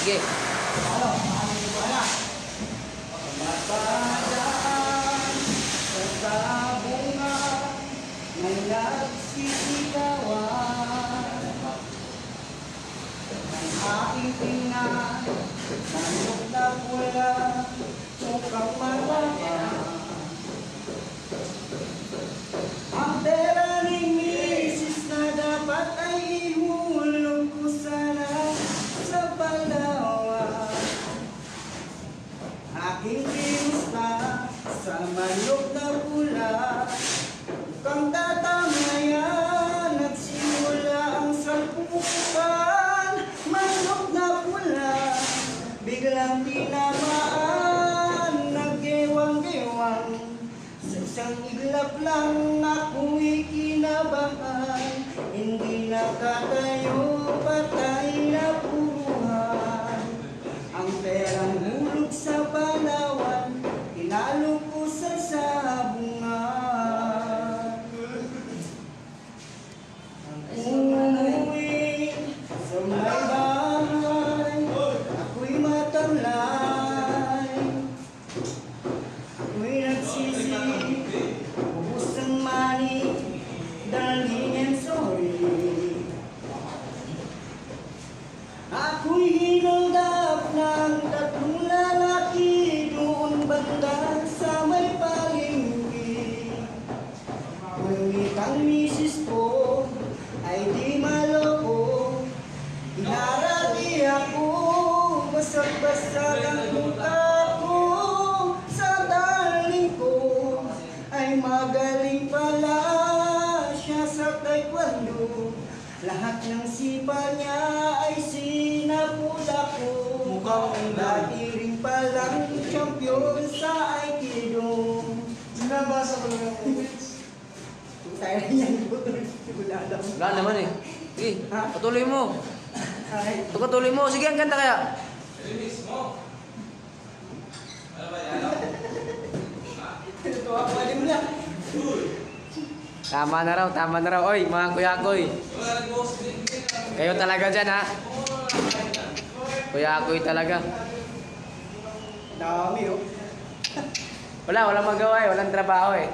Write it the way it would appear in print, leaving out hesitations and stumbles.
Sige. Mapadaan sa tabungan may nagsisigawan. Ang aking tingnan, manok na pula, sukang malaman. Ang pera ni misis na dapat ay ihulog ko sana sa Palawan. Aking kinusta sa manok na pula, kang tatamayan at simula ang salpukan. Manok na pula, biglang tinamaan, nag-gewang-gewang. Sa isang iglap lang ako'y kinabahan, hindi nakatayo, patay na puruhan. Ang perang hulog sa Palawan, tinalo ko sa sabungan. Umuwi sa may bahay, ako'y matamlay. Ako'y nagsisi, ubus ng money, darling and sorry. Ako'y hinandap ng tatlong lalaki doon banda sa may palengke. Ngunit ang misis ko ay di maloko, hinarati ako, basag-basag ang mukha ko. Sa darling ko ay magaling pala siya sa taekwondo. Lahat ng sipa niya ay sinapula ko. Mukhang dati rin palang champion sa Aikido. Sinabasa ko lang ang Tayo na yan po. Wala daw. Wala naman eh. Sige, Ha? patuloy mo. Ay, Patuloy mo. Sige, ang ganda kaya. ito ako. Pwede mo lang. Tama na raw, tama na raw. Oy, mga kuya-kuy. Kayo talaga dyan, ha? Kuya-kuy talaga. Dami oh. Walang magawa eh. Walang trabaho eh.